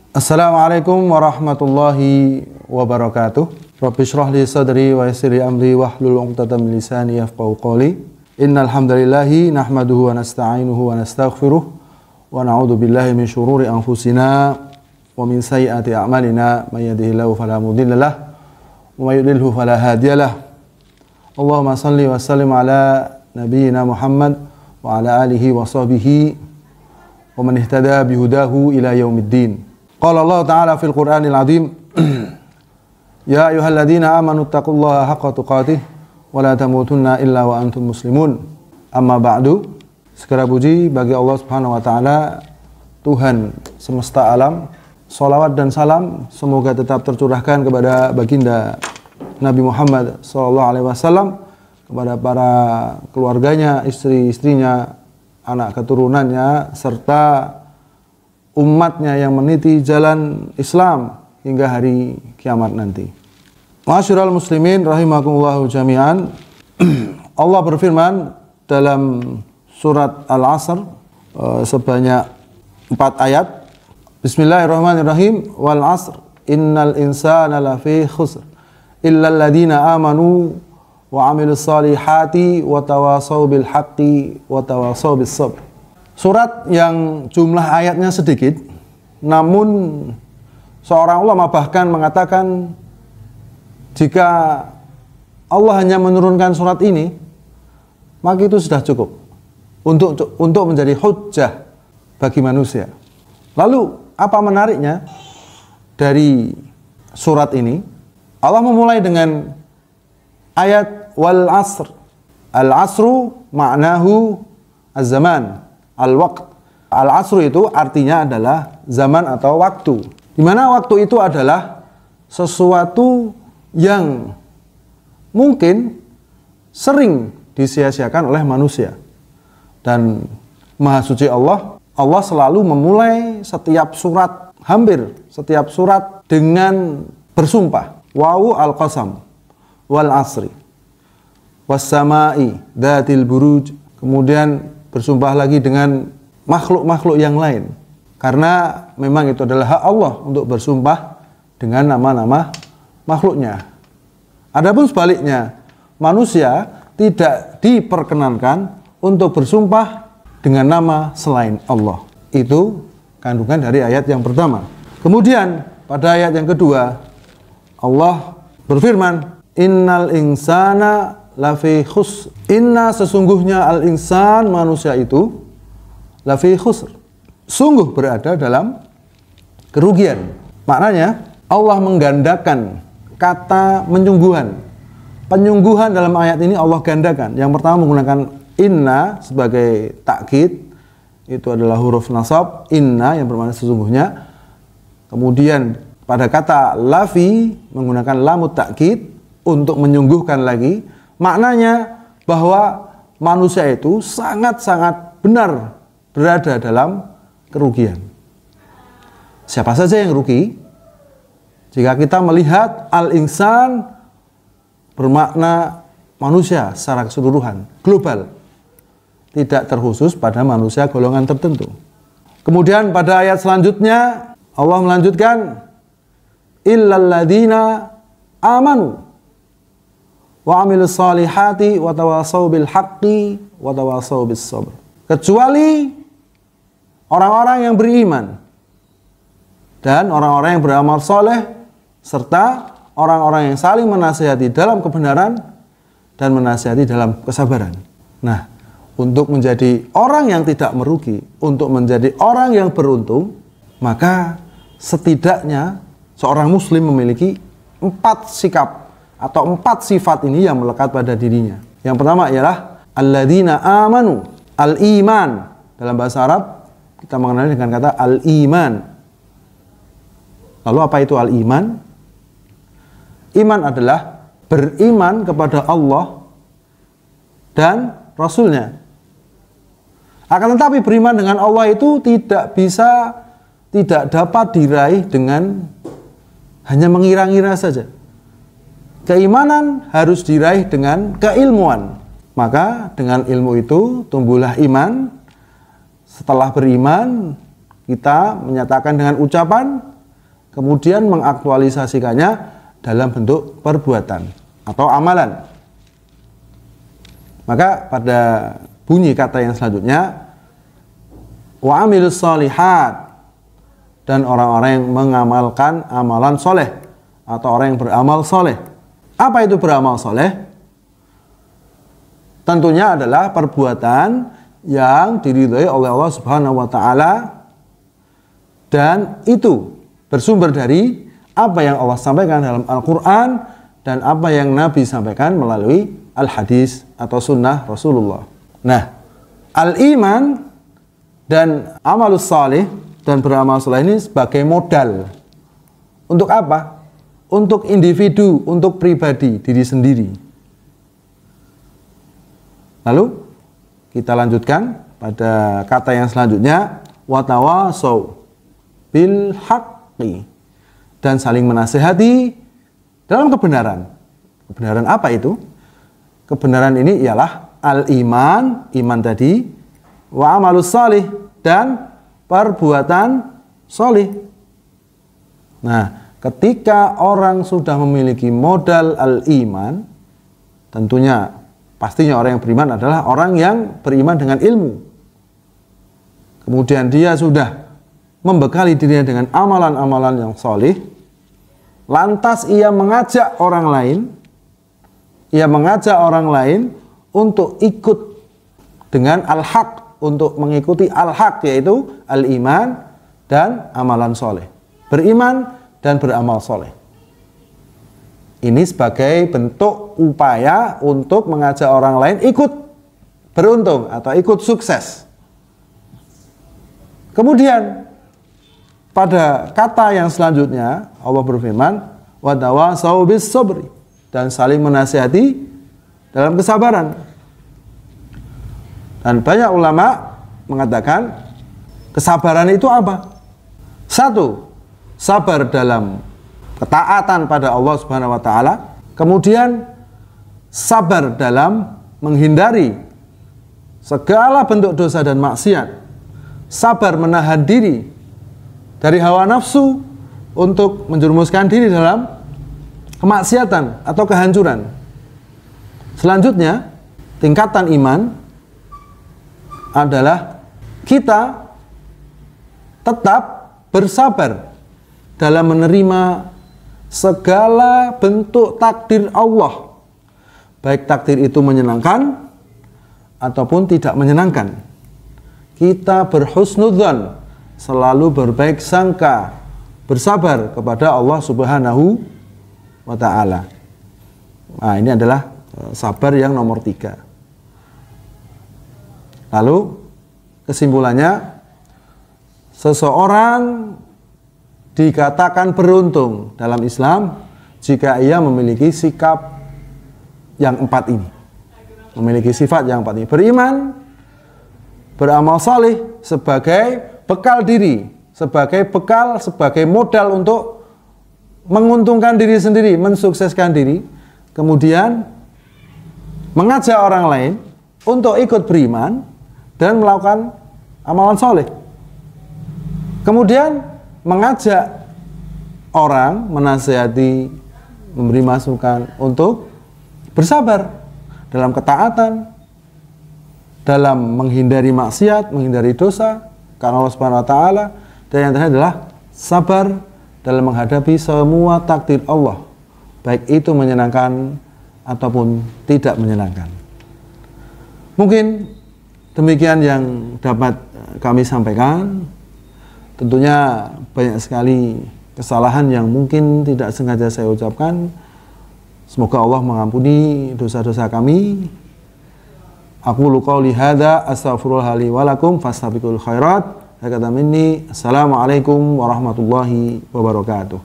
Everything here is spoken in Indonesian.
Assalamualaikum warahmatullahi wabarakatuh. Rabbi shrah li sadri wa yassir li amri wahlul 'uqdatam min lisani yafqahu qawli. Innal hamdalillahi nahmaduhu wa nasta'inuhu wa nastaghfiruh wa na'udzu billahi min shururi anfusina wa min sayyiati a'malina may yahdihillahu fala mudilla lahu wa may yudlilhu fala hadiyalah. Allahumma shalli wa sallim ala nabiyyina Muhammad wa ala alihi wa sahbihi wa man ihtada bihudahu ila yaumiddin. Qala Allah Ta'ala fil Qur'anil Azim Ya ayyuhalladzina amanu taqullaha haqqa tuqatih wa la tamutunna illa wa antum muslimun. Amma ba'du. Segala puji bagi Allah Subhanahu wa taala, Tuhan semesta alam. Shalawat dan salam semoga tetap tercurahkan kepada baginda Nabi Muhammad sallallahu alaihi wasallam, kepada para keluarganya, istri-istrinya, anak keturunannya serta umatnya yang meniti jalan Islam hingga hari kiamat nanti. Ma'asyiral muslimin rahimakumullahu jami'an. Allah berfirman dalam surat Al-Asr sebanyak 4 ayat. Bismillahirrahmanirrahim. Wal 'asr innal insana lafi khusr illal ladzina amanu wa 'amilus solihati wa tawasaw bil haqqi wa tawasaw bis sabr. Surat yang jumlah ayatnya sedikit, namun seorang ulama bahkan mengatakan jika Allah hanya menurunkan surat ini, maka itu sudah cukup untuk menjadi hujjah bagi manusia. Lalu apa menariknya dari surat ini? Allah memulai dengan ayat wal asr. Al asru ma'nahu az-zaman, al-waqt. Al-asru itu artinya adalah zaman atau waktu. Di mana waktu itu adalah sesuatu yang mungkin sering disia-siakan oleh manusia. Dan Maha Suci Allah selalu memulai setiap surat, hampir setiap surat dengan bersumpah. Wawu al-qasam wal asri was samai dzatil buruj. Kemudian bersumpah lagi dengan makhluk-makhluk yang lain, karena memang itu adalah hak Allah untuk bersumpah dengan nama-nama makhluknya. Adapun sebaliknya, manusia tidak diperkenankan untuk bersumpah dengan nama selain Allah. Itu kandungan dari ayat yang pertama. Kemudian pada ayat yang kedua, Allah berfirman, innal insana lafi khusr. Inna sesungguhnya al-insan manusia itu lafi khusr, sungguh berada dalam kerugian. Maknanya Allah menggandakan kata penyungguhan dalam ayat ini Allah gandakan. Yang pertama menggunakan inna sebagai takkid, itu adalah huruf nasab, inna yang bermakna sesungguhnya. Kemudian pada kata lafi menggunakan lamut takkid untuk menyungguhkan lagi. Maknanya bahwa manusia itu sangat-sangat benar berada dalam kerugian. Siapa saja yang rugi? Jika kita melihat al-insan bermakna manusia secara keseluruhan, global, tidak terkhusus pada manusia golongan tertentu. Kemudian pada ayat selanjutnya Allah melanjutkan illal ladzina amanu wa 'amilus solihati wa tawasaw bil haqqi wa tawasaw bis sabr. Kecuali orang-orang yang beriman dan orang-orang yang beramal soleh serta orang-orang yang saling menasihati dalam kebenaran dan menasihati dalam kesabaran. Nah, untuk menjadi orang yang tidak merugi, untuk menjadi orang yang beruntung, maka setidaknya seorang muslim memiliki 4 sikap atau 4 sifat ini yang melekat pada dirinya. Yang pertama ialah alladzina amanu, al-iman. Dalam bahasa Arab kita mengenali dengan kata al-iman. Lalu apa itu al-iman? Iman adalah beriman kepada Allah dan Rasul-Nya. Akan tetapi beriman dengan Allah itu tidak dapat diraih dengan hanya mengira-ngira saja. Keimanan harus diraih dengan keilmuan. Maka dengan ilmu itu tumbuhlah iman. Setelah beriman, kita menyatakan dengan ucapan kemudian mengaktualisasikannya dalam bentuk perbuatan atau amalan. Maka pada bunyi kata yang selanjutnya, wa amilus shalihat, dan orang-orang yang mengamalkan amalan soleh atau orang yang beramal soleh. Apa itu beramal soleh? Tentunya adalah perbuatan yang diridhai oleh Allah Subhanahu wa taala, dan itu bersumber dari apa yang Allah sampaikan dalam Al-Qur'an dan apa yang Nabi sampaikan melalui al-hadis atau sunnah Rasulullah. Nah, al-iman dan amalus salih dan beramal saleh ini sebagai modal. Untuk apa? Untuk individu, untuk pribadi, diri sendiri. Lalu kita lanjutkan pada kata yang selanjutnya, watawasau bil haqqi, dan saling menasihati dalam kebenaran. Kebenaran apa itu? Kebenaran ini ialah al-iman, iman tadi, wa amalus salih, dan perbuatan salih. Nah, ketika orang sudah memiliki modal al-iman, tentunya pastinya orang yang beriman adalah orang yang beriman dengan ilmu. Kemudian dia sudah membekali dirinya dengan amalan-amalan yang salih, lantas ia mengajak orang lain untuk ikut dengan al-haq, untuk mengikuti al-haq, yaitu al-iman dan amalan soleh, beriman dan beramal soleh. Ini sebagai bentuk upaya untuk mengajak orang lain ikut beruntung atau ikut sukses. Kemudian pada kata yang selanjutnya Allah berfirman, wa tawasau bis sabri, dan saling menasihati dalam kesabaran. Dan banyak ulama mengatakan kesabaran itu apa? Satu, sabar dalam ketaatan pada Allah Subhanahu wa taala, kemudian sabar dalam menghindari segala bentuk dosa dan maksiat, sabar menahan diri dari hawa nafsu untuk menjerumuskan diri dalam kemaksiatan atau kehancuran. Selanjutnya, tingkatan iman adalah kita tetap bersabar dalam menerima segala bentuk takdir Allah, baik takdir itu menyenangkan ataupun tidak menyenangkan. Kita berhusnudzon, selalu berbaik sangka, bersabar kepada Allah Subhanahu wa ta'ala. Nah, ini adalah sabar yang nomor 3. Lalu kesimpulannya, seseorang dikatakan beruntung dalam Islam jika ia memiliki sikap yang 4 ini. Memiliki sifat yang 4 ini. Beriman, beramal salih sebagai bekal diri, sebagai bekal, sebagai modal untuk menguntungkan diri sendiri, mensukseskan diri. Kemudian mengajak orang lain untuk ikut beriman dan melakukan amalan saleh. Kemudian mengajak orang, menasihati, memberi masukan untuk bersabar dalam ketaatan, dalam menghindari maksiat, menghindari dosa karena Allah Subhanahu wa taala, dan yang terakhir adalah sabar dalam menghadapi semua takdir Allah, baik itu menyenangkan ataupun tidak menyenangkan. Mungkin demikian yang dapat kami sampaikan. Tentunya banyak sekali kesalahan yang mungkin tidak sengaja saya ucapkan. Semoga Allah mengampuni dosa-dosa kami. Aqulu qouli hadza astaghfirullah li wa lakum fastabiqul khairat. Hakata minni. Assalamualaikum warahmatullahi wabarakatuh.